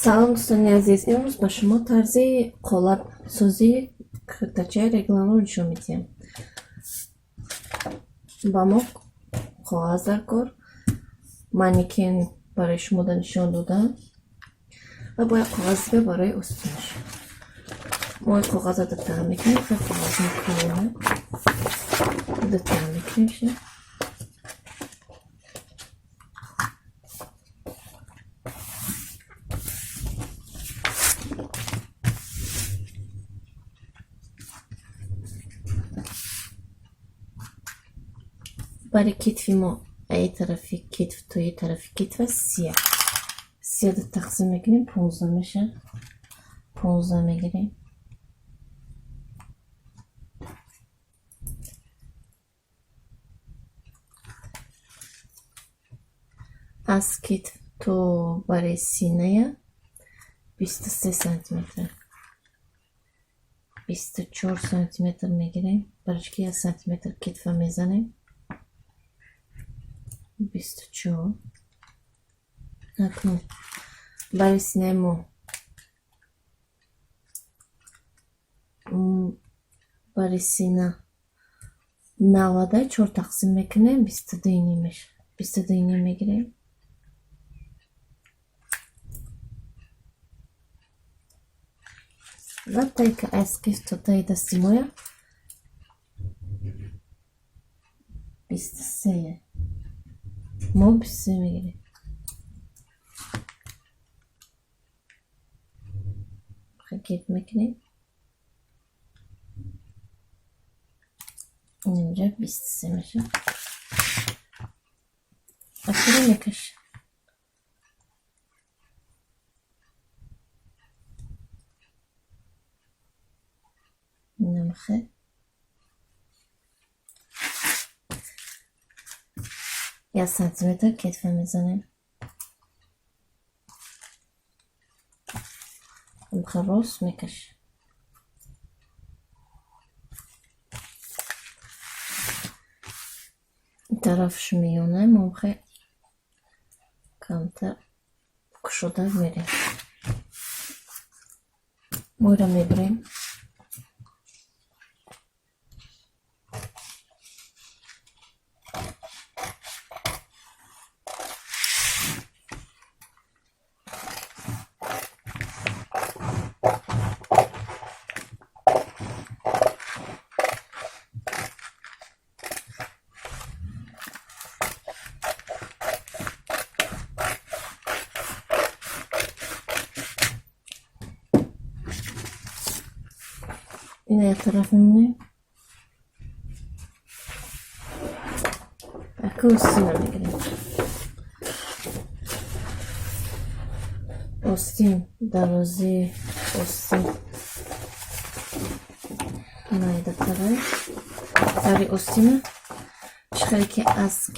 салом дӯстони азиз, имрӯз ба шумо тарзи қолабсозӣ киртачаи регланоро нишон медиҳам. Ба мо коғаз даркор, манекен барои шумо нишон додам ва бояд коғаз дига барои остинаш. Мо коғазро дутар мекунем, коғаз мекунем, дутар мекунем. برای کتفی ما ای طرفی کتف توی طرفی کتف سیه رو تقسیم میکنیم، 15 میشه. 15 میگیریم. از کتف تو برای سینه 23 سانتی متر، 24 سانتی متر میگیریم. برای که 1 سانتی متر کتف میزنیم. 24. برای سینه ما برای سینه 90 4 تقسیم میکنیم، 22 میشه. 22 میگیریم. و تایی که از کف تا تایی دستی مویا 23 ما 23 میگیریم. خیلی میکنیم. اینجا 23 میشه. اصلا میکش. نمخه. یا سانتی متر کتف میزنیم. راست میکش. این طرفش میونه ممخه کمتر کشوده میریم. مویره میبریم. اینه یک طرف میمونیم. اکو استین رو میگیریم. استین درازی استین مایده تره برای استین چخیلی که از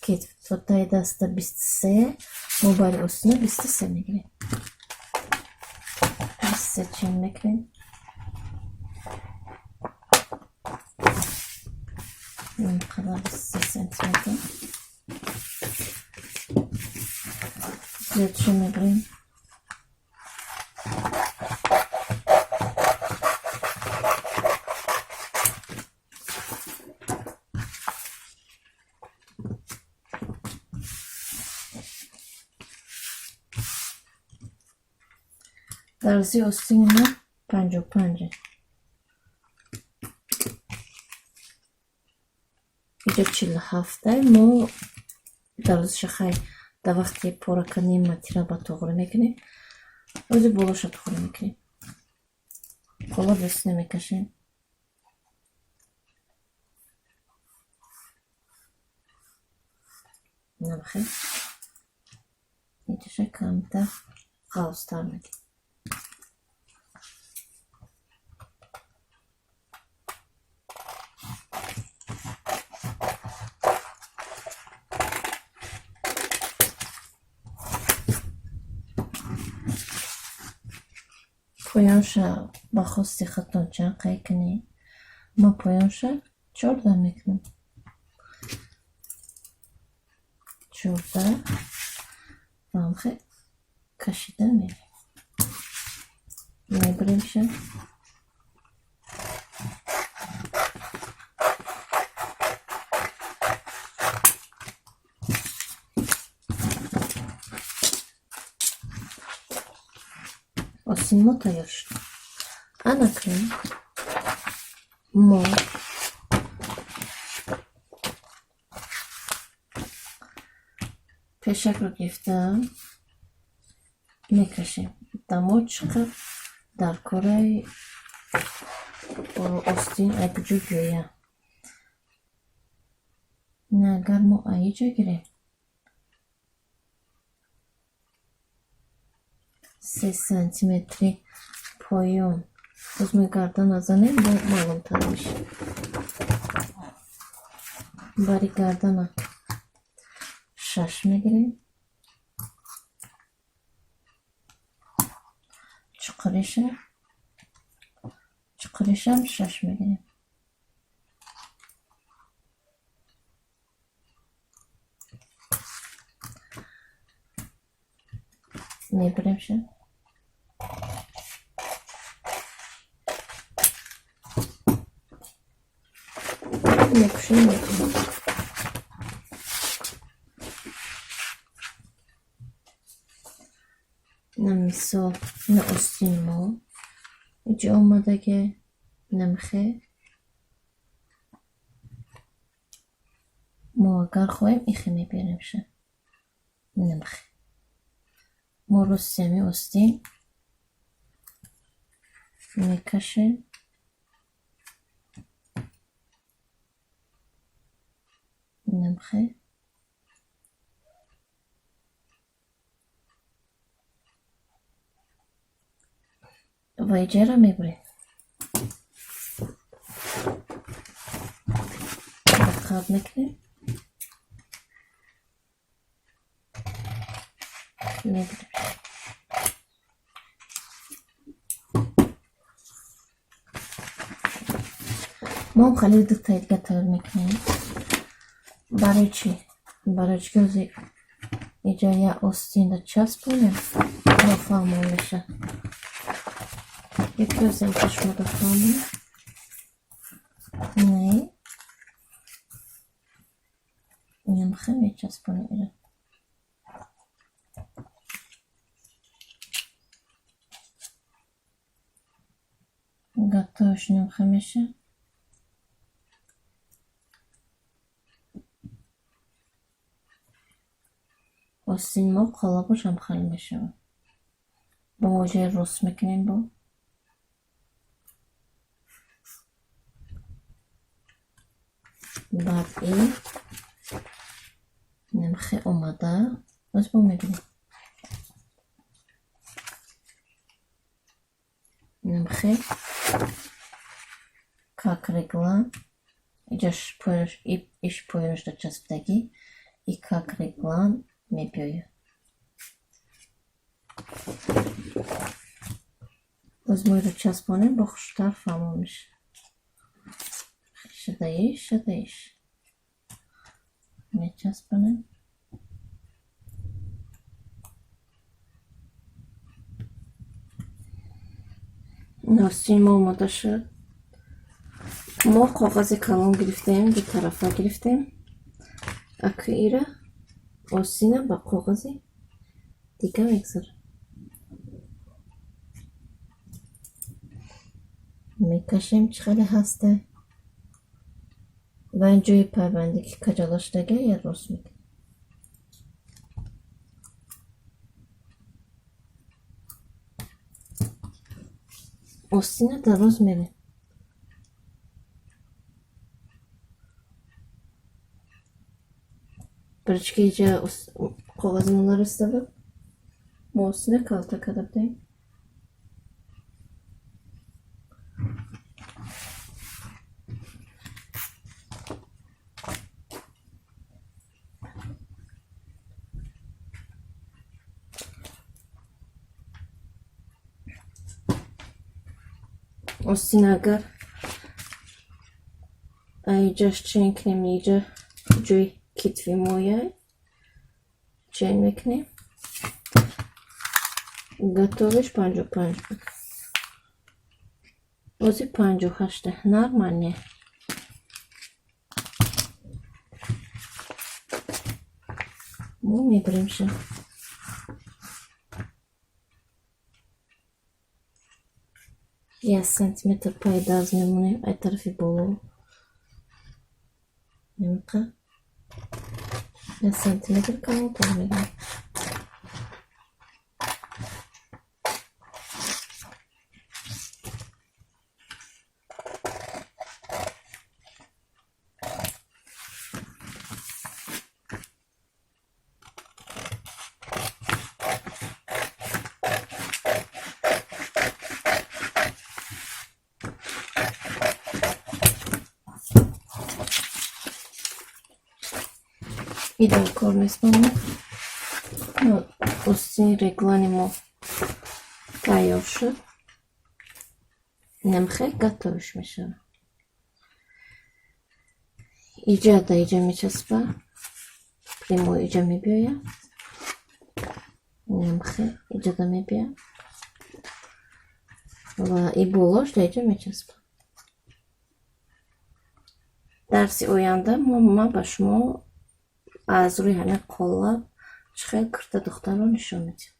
کتف تا تای دسته 23 ما برای استین 23 میگیریم. 23 چین میکنیم. این قدر 23 سانتی متر زیادشو میبریم. درازی استین ما 55. اینجا 47. ما درازش خیلی در وقتی پورا کنیم ماتیرا با توغره میکنیم. روزی بولوش توغره میکنیم. کولا دست نمیکشیم. نمخه اینجا کمتر قاوستر میکنیم. پایانشا با خواستی خطان چند قای کنی. ما پایانشا 14 میکنیم. 14 فهم کشیده میبریمشه. آستین ما تیار شد. اناکریم ما پشک رو گرفتم میکشیم دماچقه در کره آستین ایبجو گویه. نه اگر ما ایجا گیریم 3 سانتیمتری پایون از گردن نزنیم با معلوم تر میشه. برای گردن 6 میگیریم. چقریش هم 6 میگیریم. میبریم شه. میکشیم میکنیم. نمیسا نه آستین ما اینجا آمده که نمخه ما اگر خواهیم ایخی میبریم شه نمخه ما رو سمی آستین میکشیم. نمخه و اینجا را میبریم. بقاب میکنیم. میبریم. ما خیلی دو تا دیگه تیار میکنیم. برای چی؟ برای چی اینجا یه آستین رو چسبونیم مفهوم میشه. یکی از این چشم رو فهمیم. نه نمخه میچسبونیم ایره. گتاش نمخه میشه. آستین ما قلابش هم خیلی میشه. با موجه رست میکنیم با بعد این نمخه اومده باز با میبینیم. نمخه как реглан идешь поешь и поешь до часптаги и как реглан میپیه. باز ما رو چسبانیم با خوشتر فهمون میشه. شدهیش میچسبانیم. آستین ما آماده شد. ما کاغذ کلان گرفتیم دو طرفه گرفتیم. اکو ایره آستین با کاغذ دیگه میگذاریم. میکشیم چقدر هسته و اینجای پرونده که کجالاش دیگه یه راست میکنیم. آستین دراز میریم. برای که اینجا کاغذ مونار استفاد ما آستین کالتا کده بدهیم. آستین اگر اینجاش چین کنیم اینجا جوی کتفی مویه چین میکنیم. Готовишь 55. Ози 58 нормальне. Ну, мебримся. Я сантиметр пайда аз мемонем ай тарафи боло. Немка. Я сантиметр камотар мегирам. Идем кормим с мамой. Ну, устни рекланимо кайовши. Немхе готовишь миша. Иджада иджа мечаспа. Прямо иджа мебия. Немхе иджада мебия. Ва и булош да иджа мечаспа. дарси оянда ма ба шумо аз рӯи ҳама қолаб чӣ хел кирда духтаро нишон медиҳам.